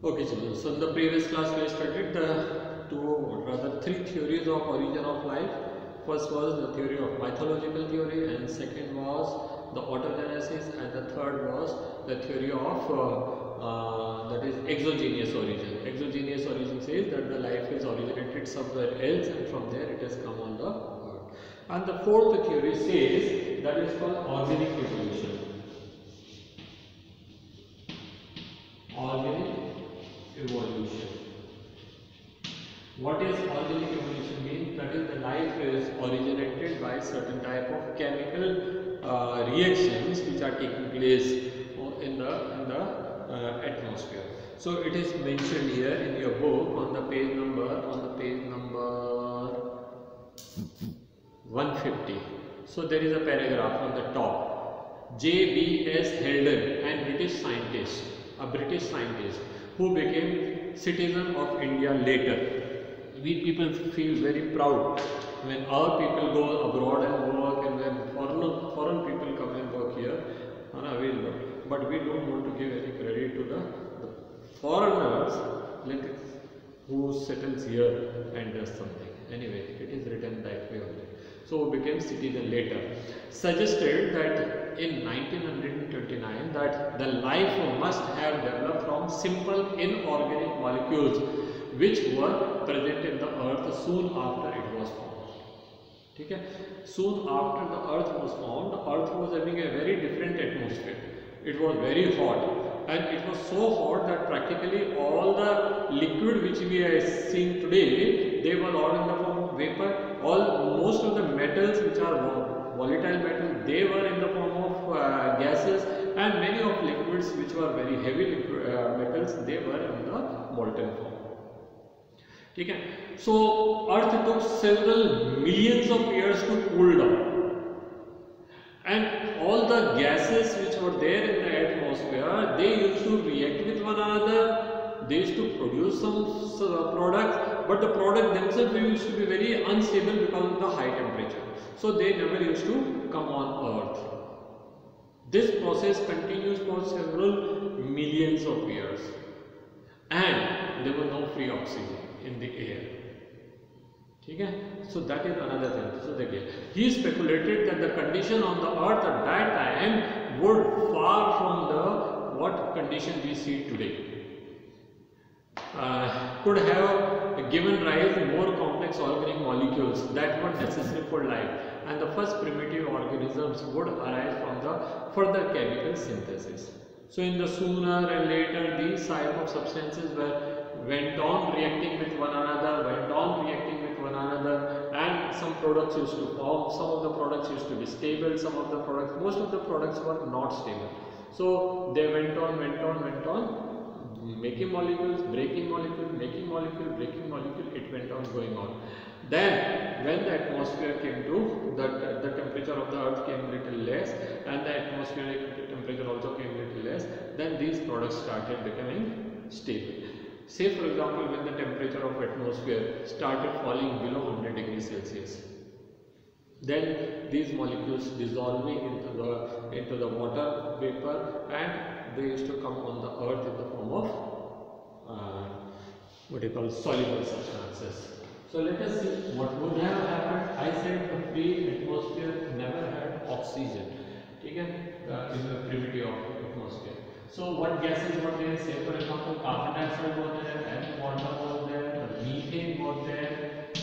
Okay, children. So in the previous class we studied three theories of origin of life. First was the theory of mythological theory, and second was the autogenesis, and the third was the theory of that is exogenous origin. Exogenous origin says that the life is originated somewhere else, and from there it has come on the earth. And the fourth theory says that is called organic evolution. Organic evolution. What is organic evolution mean? That is, the life is originated by certain type of chemical reactions which are taking place in the atmosphere. So it is mentioned here in your book on the page number 150. So there is a paragraph on the top. J.B.S. Heldon, and a British scientist who became citizen of India later. We people feel very proud when our people go abroad and work, and when foreign people come and work here. But we don't want to give any credit to the foreigners who settles here and does something. Anyway, it is written that way only. So became citizen later. Suggested that in 1929 that the life must have developed from simple inorganic molecules which were present in the earth soon after it was formed. Okay? Soon after the earth was formed, the earth was having a very different atmosphere. It was very hot, and it was so hot that practically all the liquid which we are seeing today, they were all in the form of vapor. Most of the metals which are volatile metals, they were in the form of gases, and many of liquids which were very heavy metals, they were in the molten form. Okay. So earth took several millions of years to cool down, and all the gases which were there in the atmosphere, they used to react with one another. They used to produce some products, but the product themselves used to be very unstable because of the high temperature. So they never used to come on earth. This process continues for several millions of years, and there was no free oxygen in the air. Okay? So that is another thing. So he speculated that the condition on the earth at that time would far from the what condition we see today. Could have given rise to more complex organic molecules that were necessary for life, and the first primitive organisms would arise from the further chemical synthesis. So in the sooner and later, these type of substances went on reacting with one another, and some products used to form, some of the products used to be stable, most of the products were not stable. So they went on, making molecules, breaking molecule, making molecule, breaking molecule, it went on going on. Then when the atmosphere came to, the temperature of the earth came little less, and the atmospheric temperature also came little less, then these products started becoming stable. Say for example, when the temperature of atmosphere started falling below 100 degrees Celsius, then these molecules dissolving into the water vapor, and they used to come on the earth in the form of what you call soluble substances. So let us see what would have happened. I said the free atmosphere never had oxygen. Okay? In the primitive atmosphere. So what gases were there? Say for example, carbon dioxide was there, and water was there, the methane was there,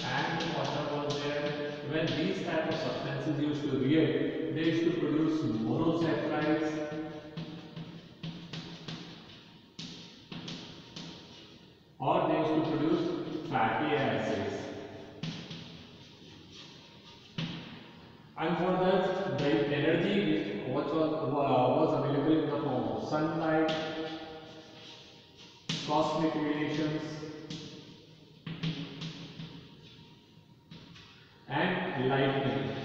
and water was there. When these type of substances used to react, they used to produce monosaccharides, or they used to produce fatty acids. And for that, the energy which was available in the form of sunlight, cosmic radiations, and lightning.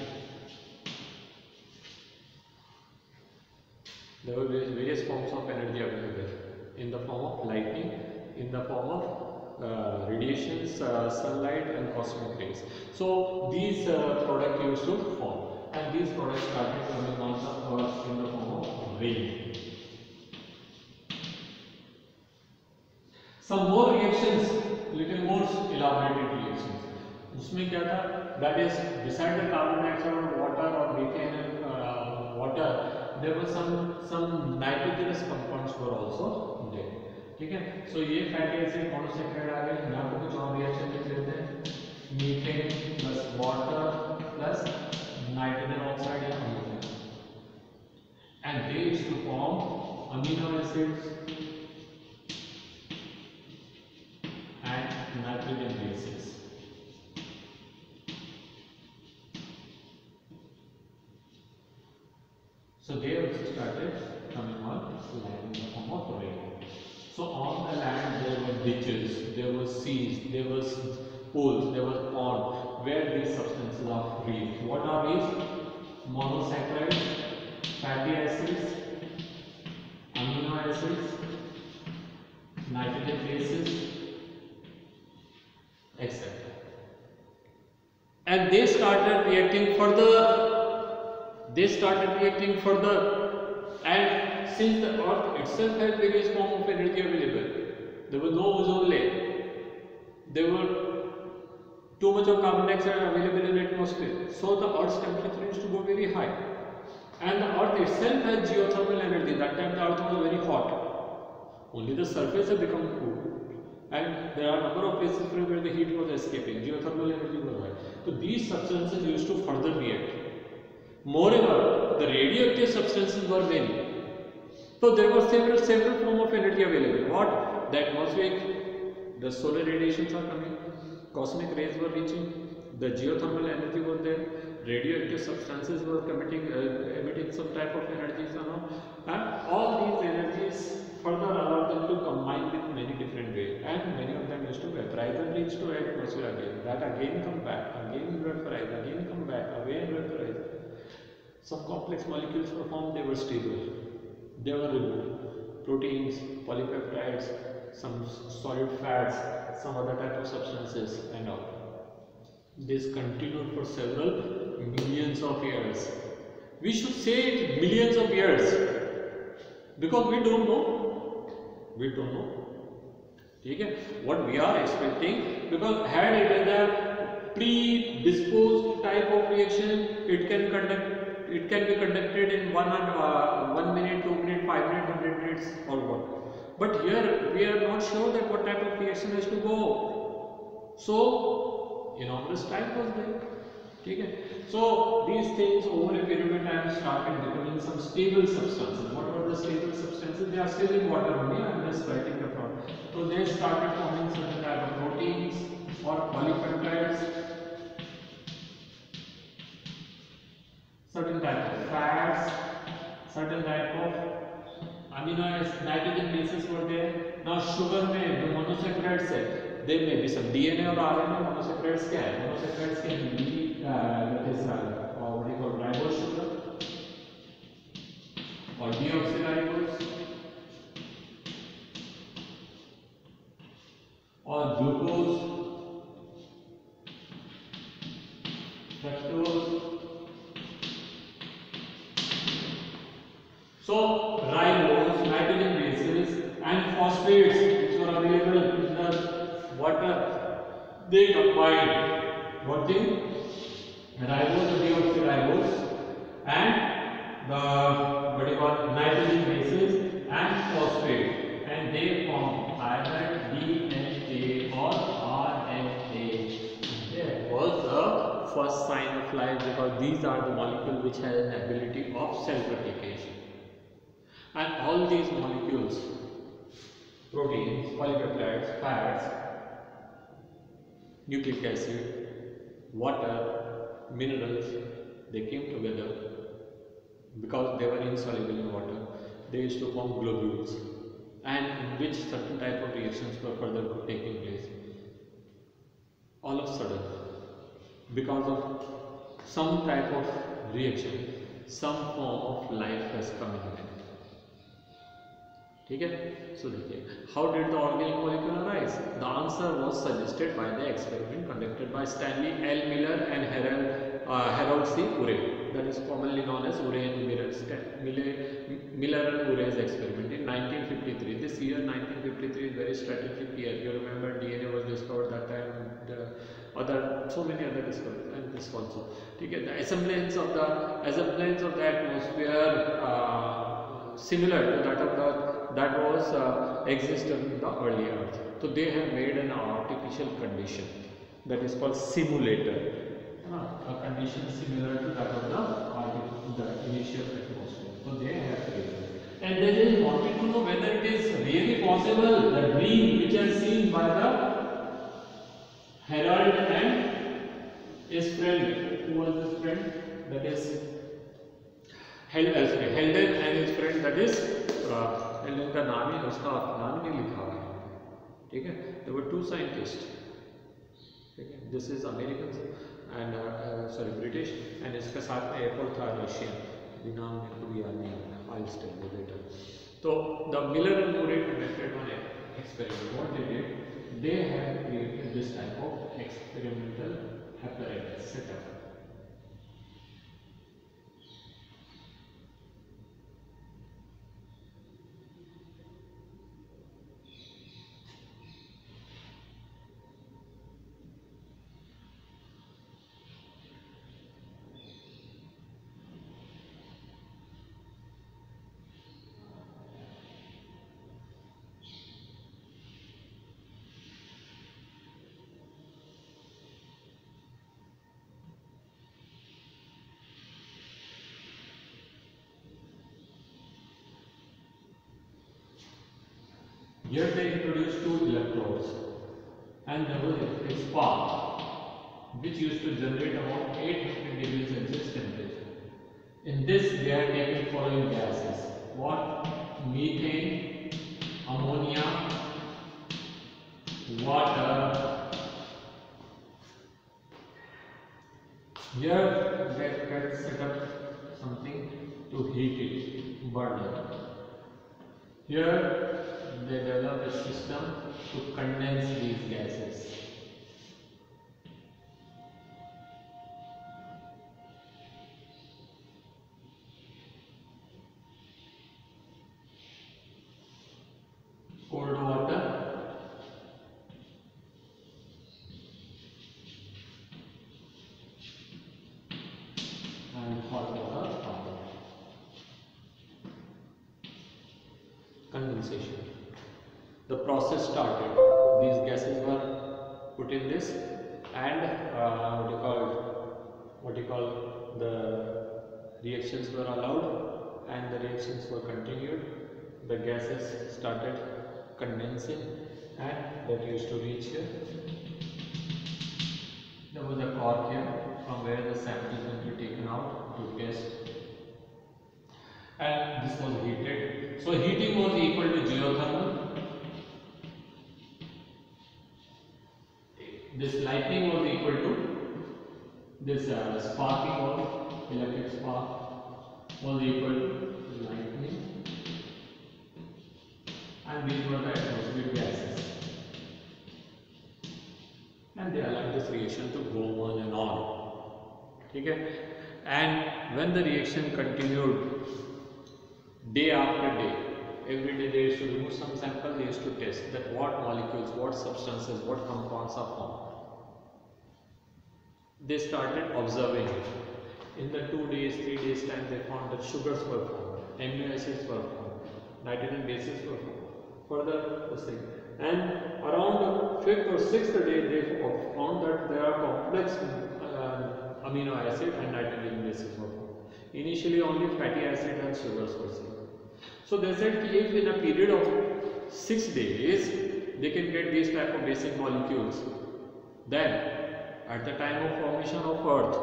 There were various forms of energy available in the form of lightning, in the form of radiations, sunlight, and cosmic rays. So these products used to form, and these products started coming on the earth in the form of rain. some more reactions, little more elaborated reactions. उसमें क्या था? That is, beside the carbon dioxide or water or methane and water, there were some nitrogenous compounds were also there. ठीक है? So ये fatty acid monosaccharide आ गए. यहाँ पे कुछ और reaction लिख लेते हैं. Methane plus water plus nitrogen oxide या ammonia, and they used to form amino acids and nitrogen bases. So they also started coming on land in the form of rain. So on the land there were ditches, there were seas, there was pools, there was pond where these substances are free. What are these? Monosaccharides, fatty acids, amino acids, nitrogen bases, etc. And they started reacting further. And since the earth itself had various forms of energy available, there was no ozone layer, there were too much of carbon dioxide available in the atmosphere, so the earth's temperature used to go very high, and the earth itself has geothermal energy. That time the earth was very hot, only the surface had become cool, and there are a number of places where the heat was escaping, geothermal energy was high. So these substances used to further react. Moreover, the radioactive substances were many. So there were several forms of energy available. What? The atmospheric, the solar radiations are coming, cosmic rays were reaching, the geothermal energy was there, radioactive substances were emitting some type of energies and all these energies further allowed them to combine with many different ways, and many of them used to vaporize and reach to atmosphere again. That again come back, again vaporize, again come back, again vaporize. Some complex molecules were formed, they were stable, they were removed. Proteins, polypeptides, some solid fats, some other type of substances and all. This continued for several millions of years. We should say it millions of years because we don't know. Okay? What we are expecting, because had it is a predisposed type of reaction, it can be conducted in 1 minute, 2 minutes, 5 minutes, 100 minutes or what. But here we are not sure that what type of reaction has to go. So enormous time was there. Okay? So these things over a period of time started becoming some stable substances. What were the stable substances? They are still in water only. I am just writing the problem. So they started forming certain type of proteins or polypeptides, certain type of fats, certain type of amino acids, nitrogen bases were there. Now sugar में जो monosaccharides है, there may be some DNA or RNA. Monosaccharides क्या है? Monosaccharides can be what we call ribose sugar or deoxyribose or glucose, fructose. So ribose, nitrogen bases and phosphates which were available in the water, they combined what thing? Ribose, deoxyribose and the what you call nitrogen bases and phosphate, and they form either DNA or RNA. There was the first sign of life because these are the molecules which have an ability of self-replication. And all these molecules, proteins, polypeptides, fats, nucleic acid, water, minerals, they came together because they were insoluble in water. They used to form globules, and in which certain type of reactions were further taking place. All of a sudden, because of some type of reaction, some form of life has come in. Okay? So how did the organic molecule arise? The answer was suggested by the experiment conducted by Stanley L. Miller and Harold C. Urey, that is commonly known as Urey and Miller and Urey's experiment in 1953. This year 1953 1923 is very strategic year. You remember DNA was discovered that time, and so many other discoveries, and this also. Okay, the assemblance of the atmosphere similar to that was existed in the early Earth. So they have made an artificial condition that is called simulator. A condition similar to that of the initial atmosphere. So they have created. And they just wanted to know whether it is really possible, the dream which is seen by the Herald and his friend. Who was his friend? That is Heldon and his friend, that is Heldon का नाम ही उसका नाम नहीं लिखा हुआ है, ठीक है? There were two scientists. Okay. This is American and British, and इसके साथ में एक और था रशियन, नाम मेरे को भी याद नहीं आ रहा, I'll tell you later. So the Miller and Urey conducted one experiment. What they did, they have created this type of experimental apparatus setup. Here they introduced two electrodes, and there was a spark which used to generate about 800 degrees Celsius temperature. In this, they are taken following gases: what? Methane, ammonia, water. Here they can set up something to heat it, burn it. Here they develop a system to condense these gases. Cold water and hot water power. Condensation. The process started. These gases were put in this, and the reactions were allowed, and the reactions were continued. The gases started condensing, and that used to reach here. There was a cork here from where the sample is going to be taken out to test, and this was heated. So heating was equal to geothermal. This lightning was equal to this sparking of electric spark was equal to lightning, and these were the atmospheric gases, and they allowed this reaction to go on and on. Okay? And when the reaction continued day after day, every day they used to remove some sample, they used to test that what molecules, what substances, what compounds are formed. They started observing it. In the 2 days, 3 days time, they found that sugars were formed, amino acids were formed, nitrogen bases were formed. Further, the same. And around the 5th or 6th day, they found that there are complex amino acid and nitrogen bases were formed. Initially, only fatty acid and sugars were seen. So they said if in a period of 6 days they can get these type of basic molecules, then at the time of formation of Earth,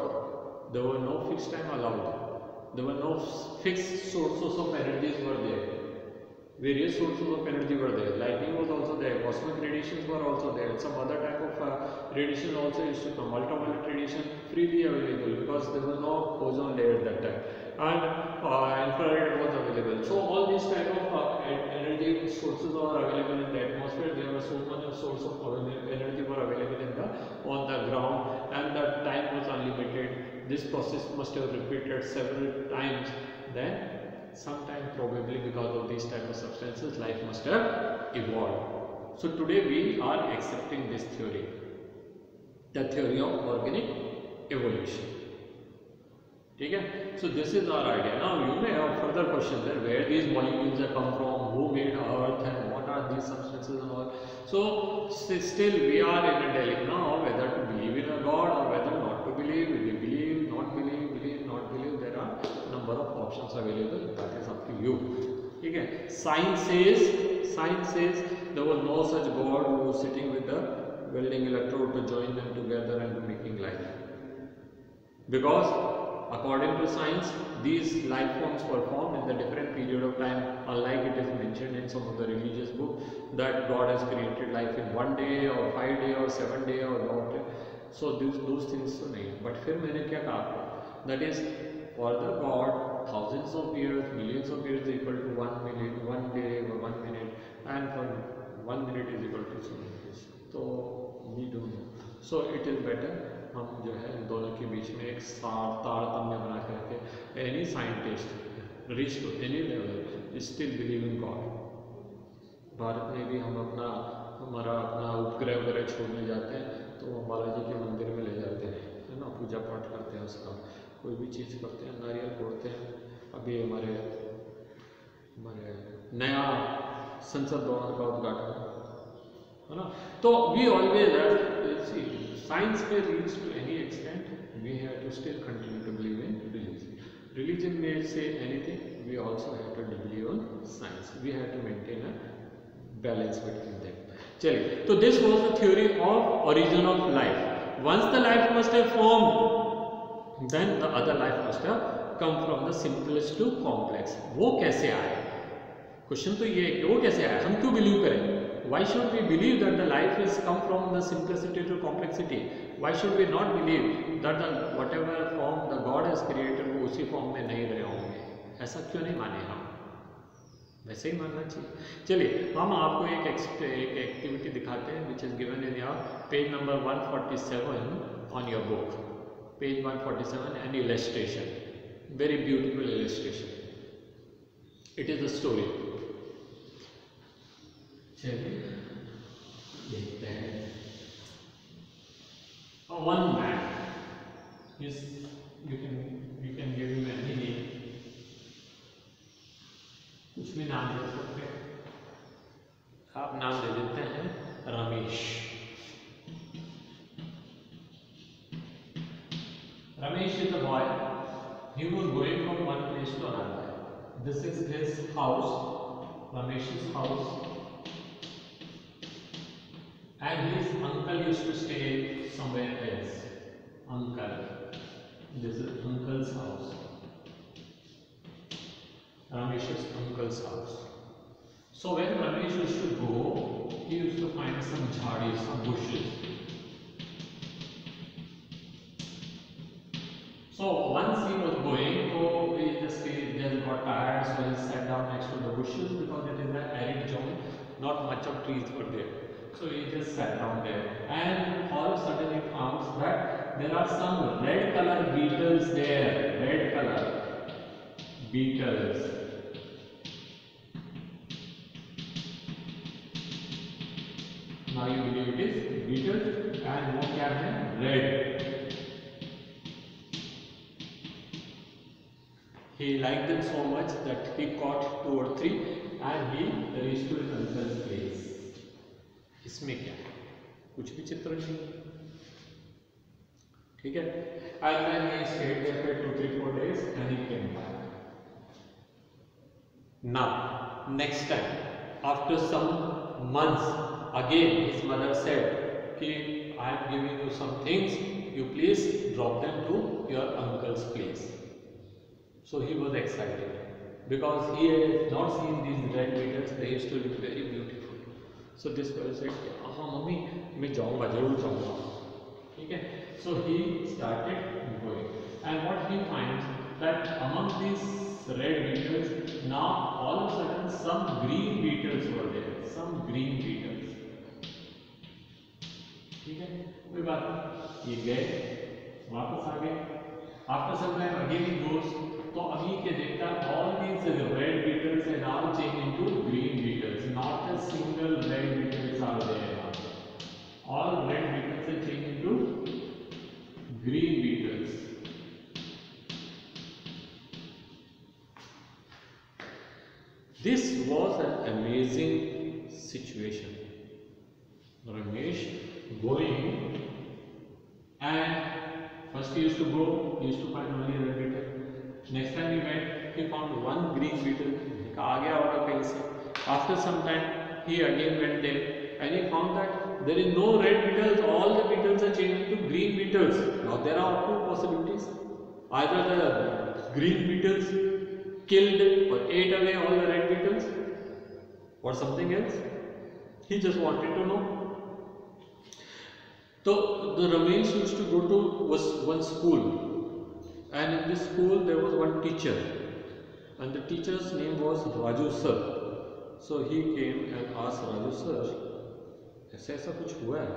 there were no fixed time allowed. There were no fixed sources of energies were there. Various sources of energy were there. Lightning was also there. Cosmic radiations were also there. Some other type of radiation also used to come. Ultraviolet radiation freely available because there was no ozone layer at that time. And infrared was available. So all these type of energy sources are available in the atmosphere. There were so many sources of energy were available on the ground, and the time was unlimited. This process must have repeated several times. Then sometime probably because of these type of substances life must have evolved. So today we are accepting this theory, the theory of organic evolution. Okay? So this is our idea. Now you may have further questions there, where these molecules have come from, who made Earth, and what are these substances and all. So still we are in a dilemma now, whether to believe in a God or whether not to believe. We believe, not believe, believe, not believe. There are a number of options available. That is up to you. Okay? Science says there was no such God who was sitting with the welding electrode to join them together and to making life. Because according to science, these life forms were formed in the different period of time, unlike it is mentioned in some of the religious books that God has created life in 1 day or 5 days or 7 days or what. So those things so nahi. But फिर मैंने क्या कहा? That is, for the God, thousands of years, millions of years is equal to 1 minute, 1 day or 1 minute, and for 1 minute is equal to so many days. So we don't know. So it is better हम जो है इन दोनों के बीच में एक तारतम्य बना के रखें. Any scientist reach to any level still believe in God. Bharat में भी हम हमारा अपना उपग्रह वगैरह छोड़ने जाते हैं तो हम बालाजी के मंदिर में ले जाते हैं, है ना, पूजा पाठ करते हैं, उसका कोई भी चीज़ करते हैं, नारियल फोड़ते हैं. अभी हमारे नया संसद भवन का उद्घाटन है ना. तो we always see science may reach to any extent, we have to still continue to believe in religion. Religion may say anything, we also have to believe on science. We have to maintain a balance between them. चलिए, तो this was the theory of origin of life. Once the life must have formed, then the other life must have come from the simplest to complex. वो कैसे आया? Question तो ये है कि वो कैसे आया, हम क्यों बिलीव करें? Why should we believe that the life is come from the simplicity to complexity? Why should we not believe that the whatever form the God has created वो उसी फॉर्म में नहीं रहे होंगे? ऐसा क्यों नहीं माने हम? वैसे ही मानना चाहिए. चलिए हम आपको एक एक्टिविटी दिखाते हैं which is given in your page number 147 on your book. Page 147, an illustration, very beautiful illustration. It is a story. चलिए देखते हैं. One man is, you can give him any name, कुछ भी नाम दे सकते हैं. आप नाम दे देते हैं Ramesh. Ramesh is a boy. He was going from one place to another. This is his house, Ramesh's house. And his uncle used to stay somewhere else. Uncle. This is uncle's house. Ramesh's uncle's house. So when Ramesh used to go, he used to find some jhadis, some bushes. So once he was going, he just got tired, so he sat down next to the bushes because it is an arid zone, not much of trees were there. So he just sat down there, and all of a sudden he found that there are some red color beetles there. Red color beetles. Now you believe it is beetles, and वो क्या है? Red. He liked them so much that he caught 2 or 3 and he reached to his uncle's place. इसमें क्या है? कुछ भी चित्र नहीं, ठीक है. And then he stayed there for 2, 3, 4 days and he came back. Now next time, after some months, again his mother said कि I am giving you some things, you please drop them to your uncle's place. So he was excited because he had not seen these red beetles. They used to look very beautiful. So this boy said, "हाँ mummy, मैं जाऊँगा, जरूर जाऊँगा." ठीक है. So he started going, and what he finds that among these red beetles, now all of a sudden some green beetles were there. Some green beetles. ठीक है. कोई बात नहीं. ये गए, वापस आ गए. After some time again he goes. तो अभी के देखता all these red beetles are now changed into green beetles. Not a single amazing situation. Ramesh going, and first he used to go, he used to find only red beetle. Next time he went, he found one green beetle. After some time, he again went there and he found that there is no red beetles, all the beetles are changing to green beetles. Now there are two possibilities. Either the green beetles killed or ate away all the red beetles, or something else. He just wanted to know. So the Ramesh used to go to one school, and in this school there was one teacher, and the teacher's name was Raju sir. So he came and asked Raju sir, ऐसा कुछ हुआ है?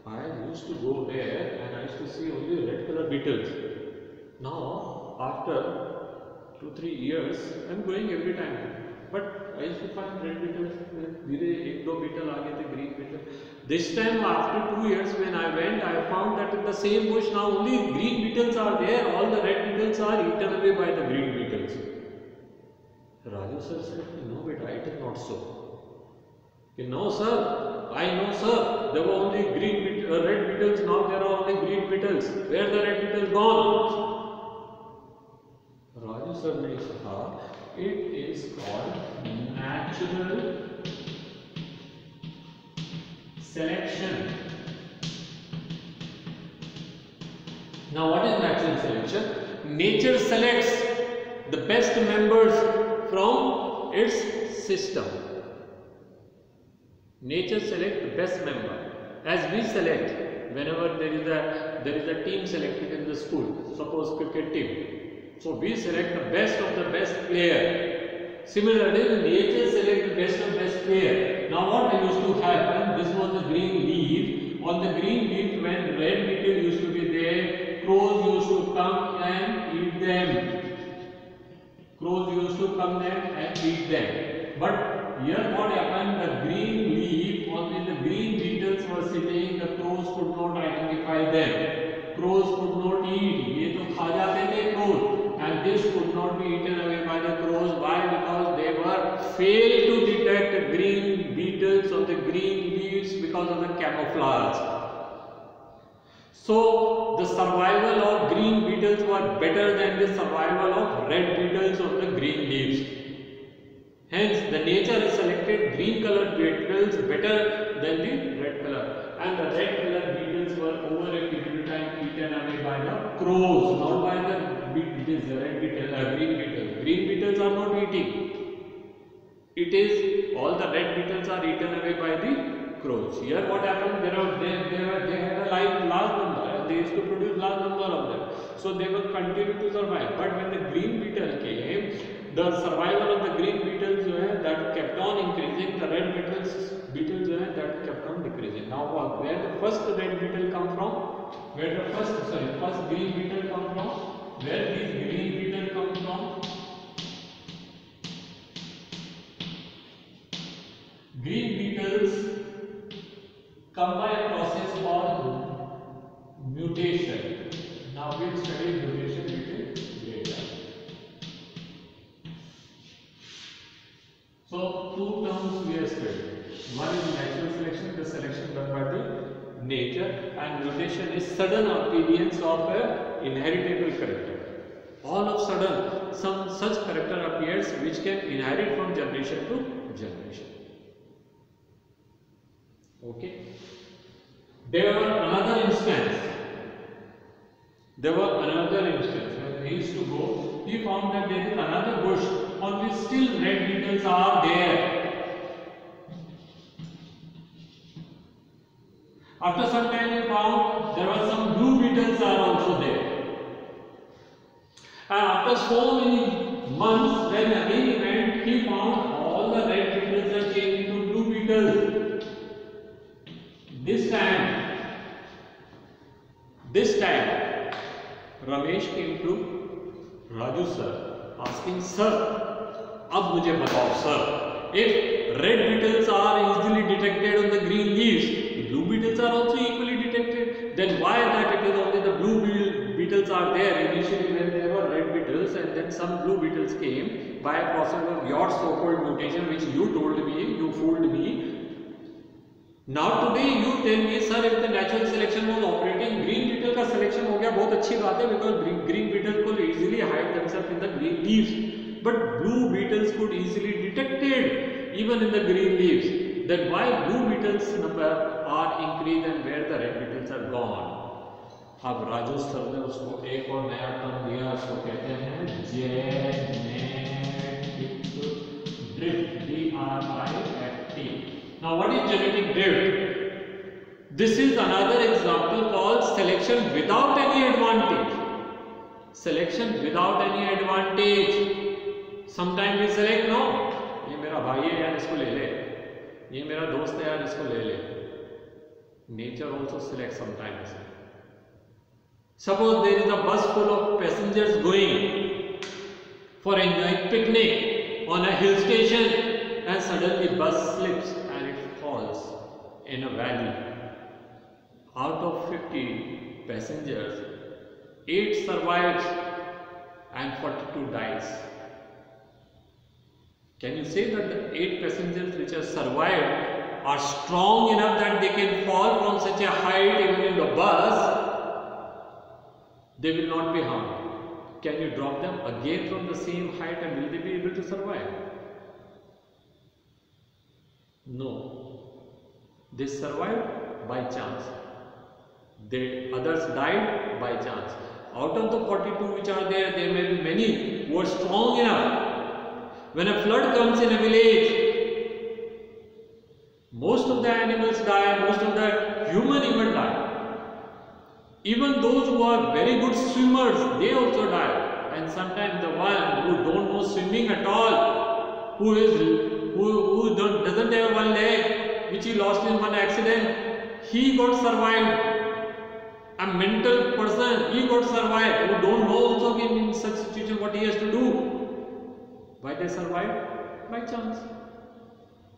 I used to go there and I used to see only red color beetles. Now after 2-3 years I am going every time, but I used to find red beetles. धीरे एक दो beetle आ गए थे green beetle. This time after 2 years when I went, I found that in the same bush now only green beetles are there. All the red beetles are eaten away by the green beetles. Raju sir said, no beta, it is not so. No sir, I know sir, there were only red beetles, now there are only green beetles. Where the red beetles gone? Raju sir ne kaha, it is called natural selection. Now what is natural selection? Nature selects the best members from its system. Nature selects the best member. As we select, whenever there is a team selected in the school, suppose cricket team. So we select the best of the best player. Similarly, nature selects the best of best player. Now what used to happen? This was the green leaf. On the green leaf, when red beetle used to be there, crows used to come and eat them. Crows used to come there and eat them. But here what happened? The green leaf, only the green beetles were sitting. The crows could not identify them. Crows could not eat. ये तो खा जाते थे crows, and this could not be eaten away by the crows. Why? Because they were failed to detect green beetles on the green leaves because of the camouflage. So the survival of green beetles were better than the survival of red beetles on the green leaves. Hence, the nature has selected green colored beetles better than the red color, and the red colored beetles were over a period of time eaten away by the crows, not by the red beetle, green beetle. Green beetles are not eating. It is all the red beetles are eaten away by the crows. Here, what happened? They had a large number. They used to produce large number of them, so they were continued to survive. But when the green beetle came, the survival of the green beetles that kept on increasing, the red beetles that kept on decreasing. Now where the first red beetle come from? Where the first green beetle come from? Where these green beetle come from? Green beetles come by a process called mutation. Now we'll study mutation little later. So two terms we have studied. One is natural selection, the selection done by the nature, and mutation is sudden appearance of a inheritable character. All of a sudden, some such character appears which can inherit from generation to generation. Okay. There were another instance. When he used to go, he found that there is another bush on which still red beetles are there. After some time he found there were some blue beetles are also there. And after so many months, when again he went, he found all the red beetles are changed into blue beetles. This time, Ramesh came to Raju sir, asking, sir, अब मुझे बताओ sir, if red beetles are easily detected on the green leaves, blue beetles are also equally detected, then why that it is only the blue beetles are there initially when there were red beetles, and then then some blue beetles came by a process of your so-called mutation, which you told me, you fooled me. Now today you tell me, sir, if the natural selection was operating, green beetle का selection हो गया, बहुत अच्छी बात है, because green beetle could easily hide themselves in the green leaves, but blue beetles could easily detected even in the green leaves. Then why blue beetles number are increased and where the red beetles are gone? अब Raju sir ने उसको एक और नया term दिया, उसको कहते हैं genetic drift, DRIFT. Now what is genetic drift? This is another example called selection without any advantage. Selection without any advantage. Sometimes we select, no, ये मेरा भाई है यार, इसको ले ले, ये मेरा दोस्त है यार, इसको ले ले. Nature also selects sometimes. Suppose there is a bus full of passengers going for enjoying picnic on a hill station, and suddenly bus slips and it falls in a valley. Out of 50 passengers, 8 survives and 42 dies. Can you say that the 8 passengers which have survived are strong enough that they can fall from such a height even in the bus? They will not be harmed. Can you drop them again from the same height and will they be able to survive? No. They survived by chance. The others died by chance. Out of the 42 which are there, there may be many who are strong enough. When a flood comes in a village, most of the animals die, most of the human even die. Even those who are very good swimmers, they also die. And sometimes the one who don't know swimming at all, who doesn't have one leg, which he lost in one accident, he got survived. A mental person, he got survived, who don't know also in such situation what he has to do. Why they survived? By chance.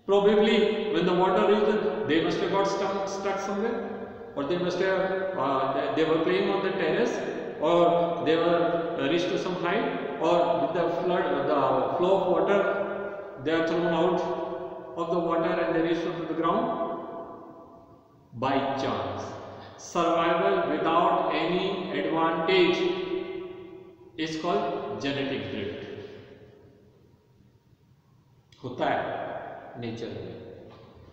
Probably when the water reached, they must have got stuck somewhere, or they must have they were playing on the terrace, or they were reached to some height, or with the flood, the flow of water, they are thrown out of the water and they reach to the ground. By chance. Survival without any advantage is called genetic drift. होता है nature में,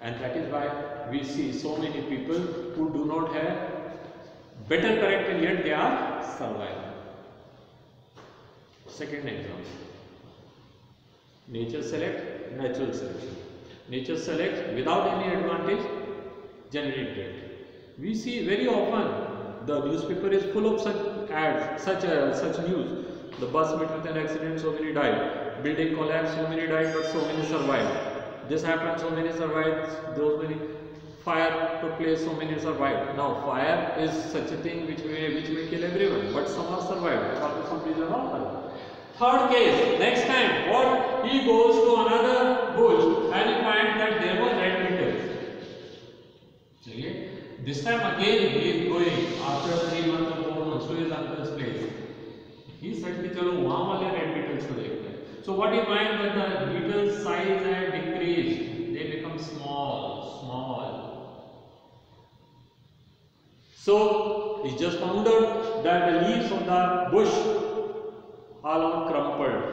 and that is why we see so many people who do not have better character yet they are surviving. Second example, nature select, natural selection. Nature selects without any advantage, genetic drift. We see very often the newspaper is full of such ads, such news. The bus met with an accident, so many died. Building collapsed, so many died, but so many survived. This happened, so many survived. Those many fire took place, so many survived. Now fire is such a thing which may kill everyone, but some are survived because of some reason or other. Third case, next time what, he goes to another bush and he finds that there were red beetles. This time again he is going after 3 months or 4 months to his uncle's place. He said कि चलो वहाँ वाले red beetles को देखते हैं. So what he finds that the beetles size had decreased. They become small. So he just found out that the leaves of the bush all are crumpled.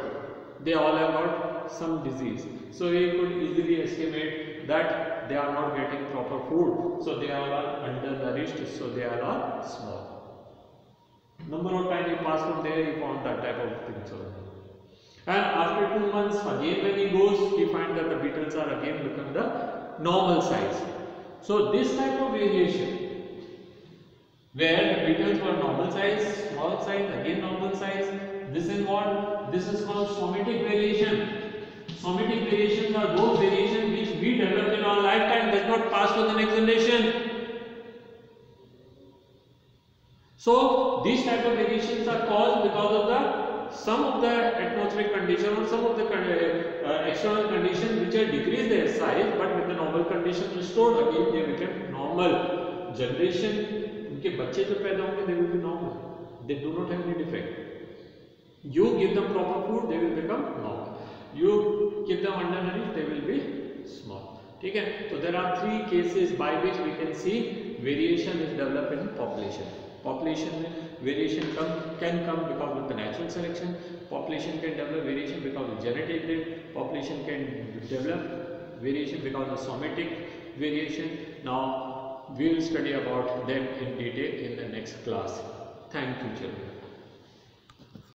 They all have got some disease. So he could easily estimate that they are not getting proper food. So they all are undernourished. So they all are small. Number of times he passed from there, he found that type of things. And after 2 months, again when he goes, he finds that the beetles are again become the normal size. So this type of variation, where the beetles were normal size, small size, again normal size, this is what? This is called somatic variation. Somatic variations are those variations which we develop in our lifetime, does not pass to the next generation. So these type of variations are caused because of some of the atmospheric condition or some of the external conditions which have decreased their size, but with the normal condition restored, again they become normal. Generation, उनके बच्चे जो पैदा होंगे, they will be normal. They do not have any defect. You give them proper food, they will become normal. You keep them undernourished, they will be small. Okay? So there are three cases by which we can see variation is developed in population. Population variation can come because of the natural selection. Population can develop variation because of genetic drift. Population can develop variation because of somatic variation. Now we will study about them in detail in the next class. Thank you, children.